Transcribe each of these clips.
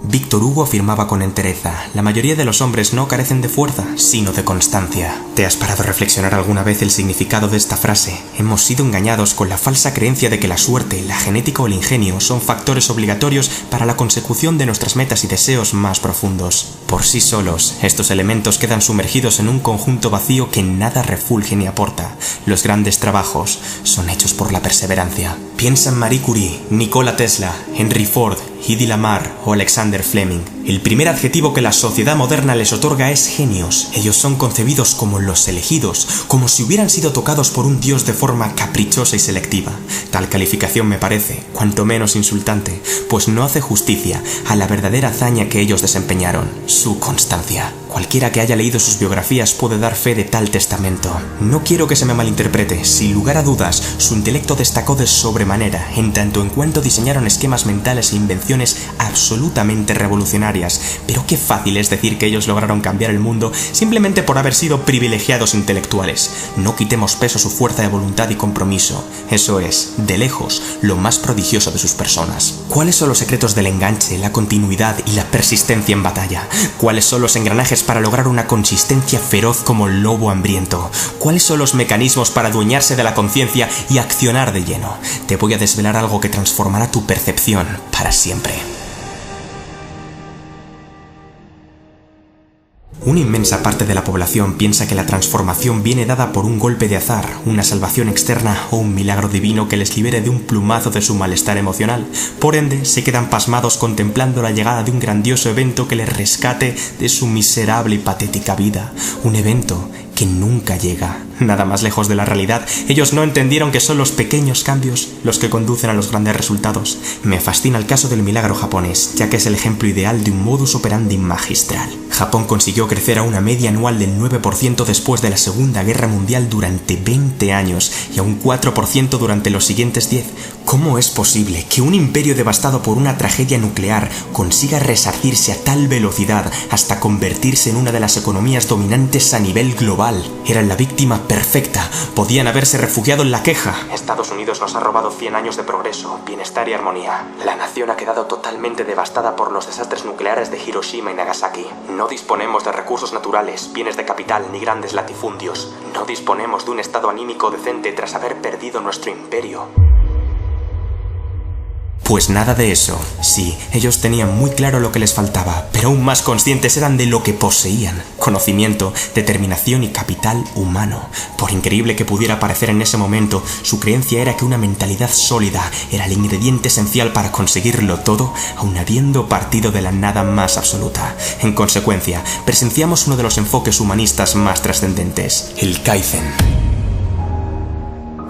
Víctor Hugo afirmaba con entereza: la mayoría de los hombres no carecen de fuerza, sino de constancia. ¿Te has parado a reflexionar alguna vez el significado de esta frase? Hemos sido engañados con la falsa creencia de que la suerte, la genética o el ingenio son factores obligatorios para la consecución de nuestras metas y deseos más profundos. Por sí solos, estos elementos quedan sumergidos en un conjunto vacío que nada refulge ni aporta. Los grandes trabajos son hechos por la perseverancia. Piensa en Marie Curie, Nikola Tesla, Henry Ford, Hedy Lamarr o Alexander Fleming. El primer adjetivo que la sociedad moderna les otorga es genios. Ellos son concebidos como los elegidos, como si hubieran sido tocados por un dios de forma caprichosa y selectiva. Tal calificación me parece, cuanto menos insultante, pues no hace justicia a la verdadera hazaña que ellos desempeñaron: su constancia. Cualquiera que haya leído sus biografías puede dar fe de tal testamento. No quiero que se me malinterprete, sin lugar a dudas, su intelecto destacó de sobremanera, en tanto en cuanto diseñaron esquemas mentales e invenciones absolutamente revolucionarias, pero qué fácil es decir que ellos lograron cambiar el mundo simplemente por haber sido privilegiados intelectuales. No quitemos peso a su fuerza de voluntad y compromiso. Eso es, de lejos, lo más prodigioso de sus personas. ¿Cuáles son los secretos del enganche, la continuidad y la persistencia en batalla? ¿Cuáles son los engranajes para lograr una consistencia feroz como el lobo hambriento? ¿Cuáles son los mecanismos para adueñarse de la conciencia y accionar de lleno? Te voy a desvelar algo que transformará tu percepción para siempre. Una inmensa parte de la población piensa que la transformación viene dada por un golpe de azar, una salvación externa o un milagro divino que les libere de un plumazo de su malestar emocional. Por ende, se quedan pasmados contemplando la llegada de un grandioso evento que les rescate de su miserable y patética vida. Un evento que nunca llega. Nada más lejos de la realidad. Ellos no entendieron que son los pequeños cambios los que conducen a los grandes resultados. Me fascina el caso del milagro japonés, ya que es el ejemplo ideal de un modus operandi magistral. Japón consiguió crecer a una media anual del 9% después de la Segunda Guerra Mundial durante 20 años y a un 4% durante los siguientes 10. ¿Cómo es posible que un imperio devastado por una tragedia nuclear consiga resarcirse a tal velocidad hasta convertirse en una de las economías dominantes a nivel global? Eran la víctima perfecta, podían haberse refugiado en la queja. Estados Unidos nos ha robado 100 años de progreso, bienestar y armonía. La nación ha quedado totalmente devastada por los desastres nucleares de Hiroshima y Nagasaki. No disponemos de recursos naturales, bienes de capital ni grandes latifundios. No disponemos de un estado anímico decente tras haber perdido nuestro imperio. Pues nada de eso. Sí, ellos tenían muy claro lo que les faltaba, pero aún más conscientes eran de lo que poseían: conocimiento, determinación y capital humano. Por increíble que pudiera parecer en ese momento, su creencia era que una mentalidad sólida era el ingrediente esencial para conseguirlo todo, aun habiendo partido de la nada más absoluta. En consecuencia, presenciamos uno de los enfoques humanistas más trascendentes: el Kaizen.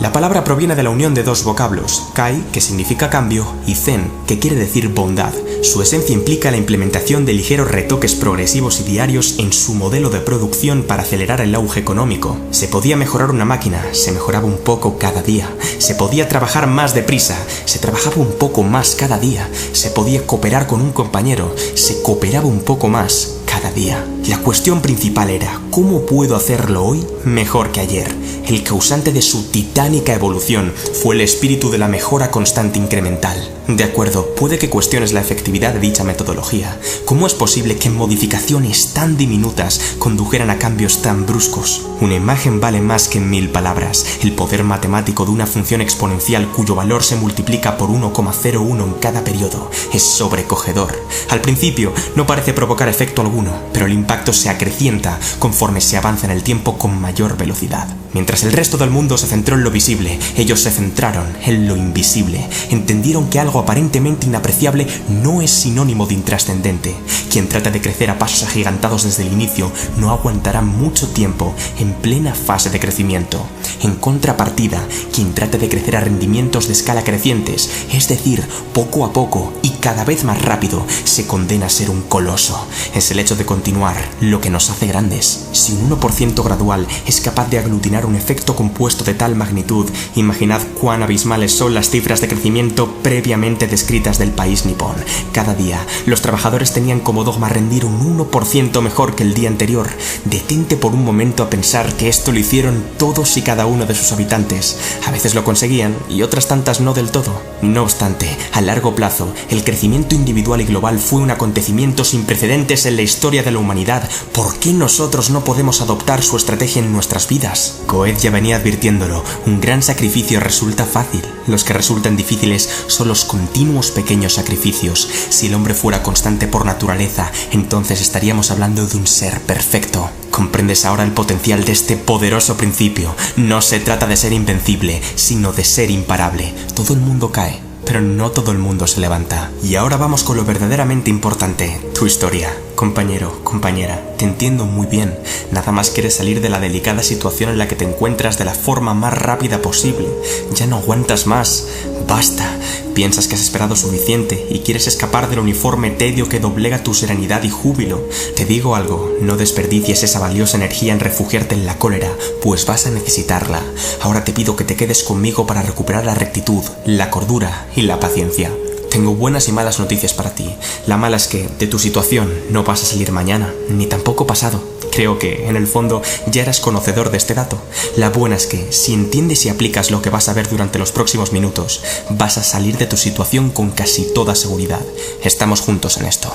La palabra proviene de la unión de dos vocablos: kai, que significa cambio, y zen, que quiere decir bondad. Su esencia implica la implementación de ligeros retoques progresivos y diarios en su modelo de producción para acelerar el auge económico. Se podía mejorar una máquina, se mejoraba un poco cada día. Se podía trabajar más deprisa, se trabajaba un poco más cada día. Se podía cooperar con un compañero, se cooperaba un poco más cada día. La cuestión principal era: ¿cómo puedo hacerlo hoy mejor que ayer? El causante de su titánica evolución fue el espíritu de la mejora constante incremental. De acuerdo, puede que cuestiones la efectividad de dicha metodología. ¿Cómo es posible que modificaciones tan diminutas condujeran a cambios tan bruscos? Una imagen vale más que 1000 palabras. El poder matemático de una función exponencial cuyo valor se multiplica por 1,01 en cada periodo es sobrecogedor. Al principio no parece provocar efecto alguno, pero el impacto se acrecienta conforme se avanza en el tiempo con mayor velocidad. Mientras el resto del mundo se centró en lo visible, ellos se centraron en lo invisible. Entendieron que algo aparentemente inapreciable no es sinónimo de intrascendente. Quien trata de crecer a pasos agigantados desde el inicio no aguantará mucho tiempo en plena fase de crecimiento. En contrapartida, quien trata de crecer a rendimientos de escala crecientes, es decir, poco a poco y cada vez más rápido, se condena a ser un coloso. Es el hecho de continuar lo que nos hace grandes. Si un 1% gradual es capaz de aglutinar lograr un efecto compuesto de tal magnitud, imaginad cuán abismales son las cifras de crecimiento previamente descritas del país nipón. Cada día, los trabajadores tenían como dogma rendir un 1% mejor que el día anterior. Detente por un momento a pensar que esto lo hicieron todos y cada uno de sus habitantes. A veces lo conseguían y otras tantas no del todo. No obstante, a largo plazo, el crecimiento individual y global fue un acontecimiento sin precedentes en la historia de la humanidad. ¿Por qué nosotros no podemos adoptar su estrategia en nuestras vidas? Goethe ya venía advirtiéndolo, un gran sacrificio resulta fácil. Los que resultan difíciles son los continuos pequeños sacrificios. Si el hombre fuera constante por naturaleza, entonces estaríamos hablando de un ser perfecto. ¿Comprendes ahora el potencial de este poderoso principio? No se trata de ser invencible, sino de ser imparable. Todo el mundo cae, pero no todo el mundo se levanta. Y ahora vamos con lo verdaderamente importante, tu historia. Compañero, compañera, te entiendo muy bien. Nada más quieres salir de la delicada situación en la que te encuentras de la forma más rápida posible. Ya no aguantas más. Basta. Piensas que has esperado suficiente y quieres escapar del uniforme tedio que doblega tu serenidad y júbilo. Te digo algo, no desperdicies esa valiosa energía en refugiarte en la cólera, pues vas a necesitarla. Ahora te pido que te quedes conmigo para recuperar la rectitud, la cordura y la paciencia. Tengo buenas y malas noticias para ti. La mala es que de tu situación no vas a salir mañana, ni tampoco pasado. Creo que, en el fondo, ya eras conocedor de este dato. La buena es que, si entiendes y aplicas lo que vas a ver durante los próximos minutos, vas a salir de tu situación con casi toda seguridad. Estamos juntos en esto.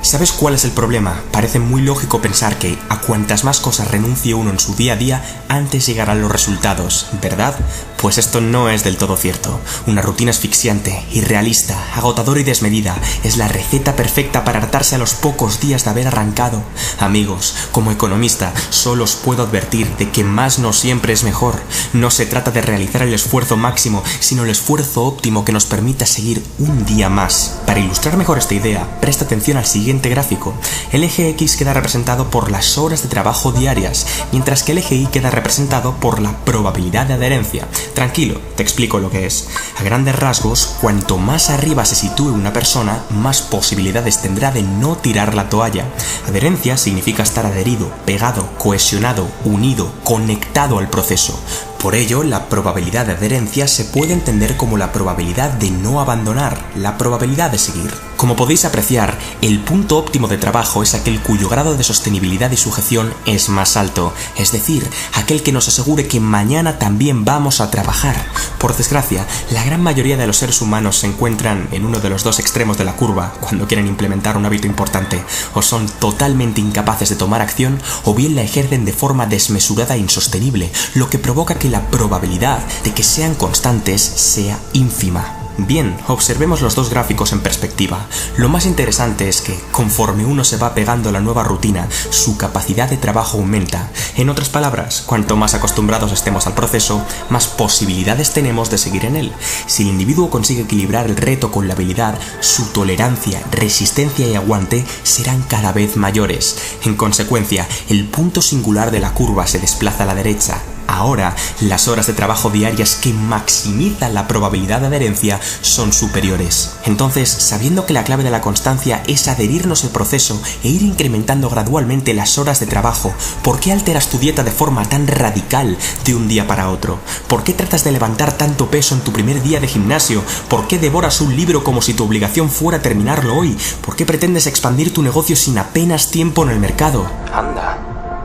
¿Sabes cuál es el problema? Parece muy lógico pensar que a cuantas más cosas renuncie uno en su día a día, antes llegarán los resultados, ¿verdad? Pues esto no es del todo cierto. Una rutina asfixiante, irrealista, agotadora y desmedida es la receta perfecta para hartarse a los pocos días de haber arrancado. Amigos, como economista, solo os puedo advertir de que más no siempre es mejor. No se trata de realizar el esfuerzo máximo, sino el esfuerzo óptimo que nos permita seguir un día más. Para ilustrar mejor esta idea, presta atención al siguiente gráfico. El eje X queda representado por las horas de trabajo diarias, mientras que el eje Y queda representado por la probabilidad de adherencia. Tranquilo, te explico lo que es. A grandes rasgos, cuanto más arriba se sitúe una persona, más posibilidades tendrá de no tirar la toalla. Adherencia significa estar adherido, pegado, cohesionado, unido, conectado al proceso. Por ello, la probabilidad de adherencia se puede entender como la probabilidad de no abandonar, la probabilidad de seguir. Como podéis apreciar, el punto óptimo de trabajo es aquel cuyo grado de sostenibilidad y sujeción es más alto, es decir, aquel que nos asegure que mañana también vamos a trabajar. Por desgracia, la gran mayoría de los seres humanos se encuentran en uno de los dos extremos de la curva cuando quieren implementar un hábito importante, o son totalmente incapaces de tomar acción o bien la ejercen de forma desmesurada e insostenible, lo que provoca que la probabilidad de que sean constantes sea ínfima. Bien, observemos los dos gráficos en perspectiva. Lo más interesante es que, conforme uno se va pegando a la nueva rutina, su capacidad de trabajo aumenta. En otras palabras, cuanto más acostumbrados estemos al proceso, más posibilidades tenemos de seguir en él. Si el individuo consigue equilibrar el reto con la habilidad, su tolerancia, resistencia y aguante serán cada vez mayores. En consecuencia, el punto singular de la curva se desplaza a la derecha. Ahora, las horas de trabajo diarias que maximizan la probabilidad de adherencia son superiores. Entonces, sabiendo que la clave de la constancia es adherirnos al proceso e ir incrementando gradualmente las horas de trabajo, ¿por qué alteras tu dieta de forma tan radical de un día para otro? ¿Por qué tratas de levantar tanto peso en tu primer día de gimnasio? ¿Por qué devoras un libro como si tu obligación fuera terminarlo hoy? ¿Por qué pretendes expandir tu negocio sin apenas tiempo en el mercado? Anda.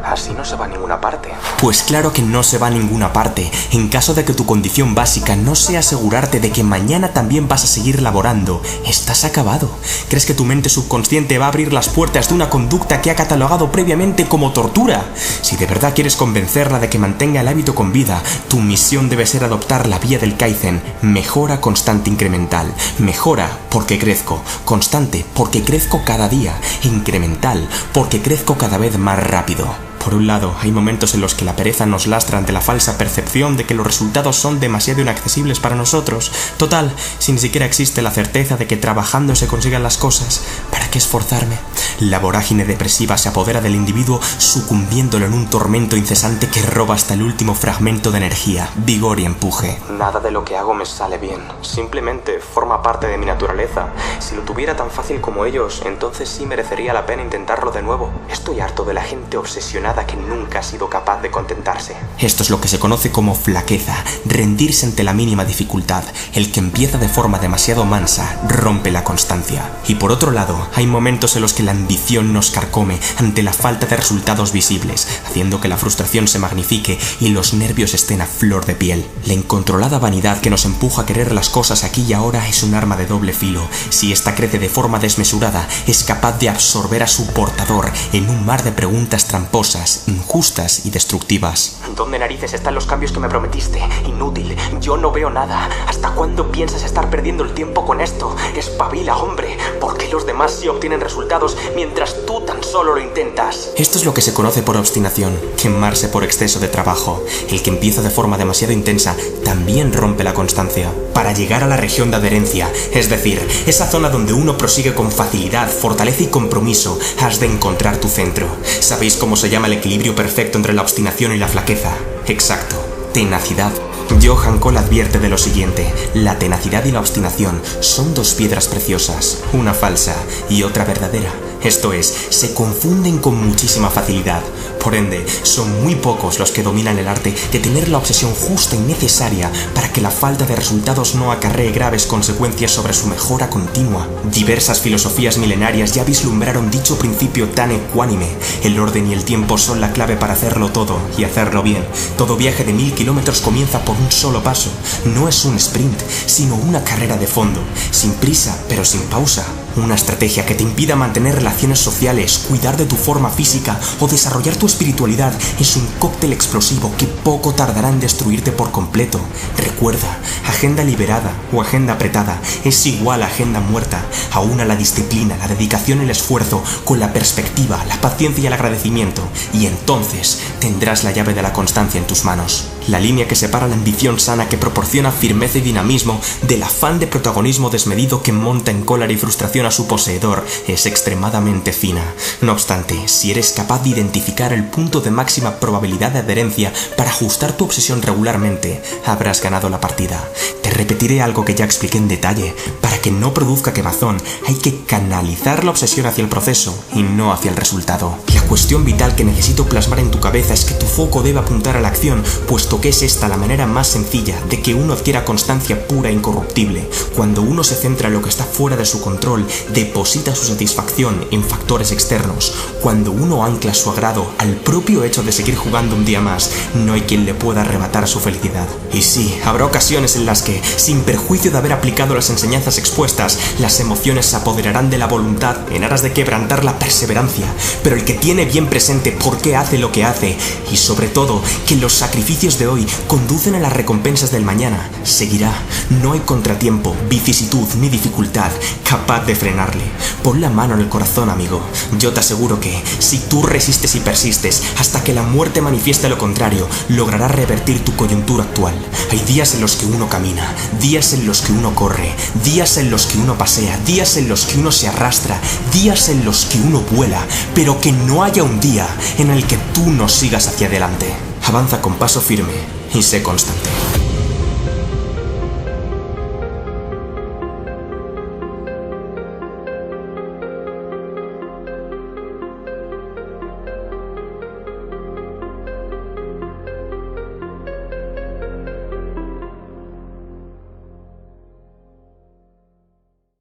Así no se va a ninguna parte. Pues claro que no se va a ninguna parte. En caso de que tu condición básica no sea asegurarte de que mañana también vas a seguir laborando, estás acabado. ¿Crees que tu mente subconsciente va a abrir las puertas de una conducta que ha catalogado previamente como tortura? Si de verdad quieres convencerla de que mantenga el hábito con vida, tu misión debe ser adoptar la vía del Kaizen. Mejora constante incremental. Mejora porque crezco. Constante porque crezco cada día. Incremental porque crezco cada vez más rápido. Por un lado, hay momentos en los que la pereza nos lastra ante la falsa percepción de que los resultados son demasiado inaccesibles para nosotros. Total, si ni siquiera existe la certeza de que trabajando se consigan las cosas, ¿para qué esforzarme? La vorágine depresiva se apodera del individuo, sucumbiéndolo en un tormento incesante que roba hasta el último fragmento de energía, vigor y empuje. Nada de lo que hago me sale bien. Simplemente forma parte de mi naturaleza cabeza. Si lo tuviera tan fácil como ellos, entonces sí merecería la pena intentarlo de nuevo. Estoy harto de la gente obsesionada que nunca ha sido capaz de contentarse. Esto es lo que se conoce como flaqueza, rendirse ante la mínima dificultad. El que empieza de forma demasiado mansa rompe la constancia. Y por otro lado, hay momentos en los que la ambición nos carcome ante la falta de resultados visibles, haciendo que la frustración se magnifique y los nervios estén a flor de piel. La incontrolada vanidad que nos empuja a querer las cosas aquí y ahora es un arma de doble filo. Si esta crece de forma desmesurada, es capaz de absorber a su portador en un mar de preguntas tramposas, injustas y destructivas. ¿Dónde narices están los cambios que me prometiste? Inútil, yo no veo nada. ¿Hasta cuándo piensas estar perdiendo el tiempo con esto? Espabila, hombre. ¿Por qué los demás sí obtienen resultados mientras tú tan solo lo intentas? Esto es lo que se conoce por obstinación, quemarse por exceso de trabajo. El que empieza de forma demasiado intensa también rompe la constancia. Para llegar a la región de adherencia, es decir, esa zona donde uno prosigue con facilidad, fortaleza y compromiso, has de encontrar tu centro. ¿Sabéis cómo se llama el equilibrio perfecto entre la obstinación y la flaqueza? Exacto, tenacidad. Johann Cole advierte de lo siguiente: la tenacidad y la obstinación son dos piedras preciosas, una falsa y otra verdadera. Esto es, se confunden con muchísima facilidad. Por ende, son muy pocos los que dominan el arte de tener la obsesión justa y necesaria para que la falta de resultados no acarree graves consecuencias sobre su mejora continua. Diversas filosofías milenarias ya vislumbraron dicho principio tan ecuánime. El orden y el tiempo son la clave para hacerlo todo y hacerlo bien. Todo viaje de 1000 kilómetros comienza por un solo paso. No es un sprint, sino una carrera de fondo, sin prisa pero sin pausa. Una estrategia que te impida mantener relaciones sociales, cuidar de tu forma física o desarrollar tu espiritualidad es un cóctel explosivo que poco tardará en destruirte por completo. Recuerda, agenda liberada o agenda apretada es igual a agenda muerta. Aúna la disciplina, la dedicación y el esfuerzo con la perspectiva, la paciencia y el agradecimiento, y entonces tendrás la llave de la constancia en tus manos. La línea que separa la ambición sana que proporciona firmeza y dinamismo del afán de protagonismo desmedido que monta en cólera y frustración a su poseedor es extremadamente fina. No obstante, si eres capaz de identificar el punto de máxima probabilidad de adherencia para ajustar tu obsesión regularmente, habrás ganado la partida. Te repetiré algo que ya expliqué en detalle. Para que no produzca quemazón, hay que canalizar la obsesión hacia el proceso y no hacia el resultado. La cuestión vital que necesito plasmar en tu cabeza es que tu foco debe apuntar a la acción, puesto que es esta la manera más sencilla de que uno adquiera constancia pura e incorruptible. Cuando uno se centra en lo que está fuera de su control, deposita su satisfacción en factores externos. Cuando uno ancla su agrado al propio hecho de seguir jugando un día más, no hay quien le pueda arrebatar su felicidad. Y sí, habrá ocasiones en las que, sin perjuicio de haber aplicado las enseñanzas expuestas, las emociones se apoderarán de la voluntad en aras de quebrantar la perseverancia. Pero el que tiene bien presente por qué hace lo que hace, y sobre todo, que los sacrificios de hoy conducen a las recompensas del mañana, seguirá. No hay contratiempo, vicisitud ni dificultad capaz de frenarle. Pon la mano en el corazón, amigo. Yo te aseguro que, si tú resistes y persistes hasta que la muerte manifieste lo contrario, lograrás revertir tu coyuntura actual. Hay días en los que uno camina, días en los que uno corre, días en los que uno pasea, días en los que uno se arrastra, días en los que uno vuela, pero que no haya un día en el que tú no sigas hacia adelante. Avanza con paso firme y sé constante.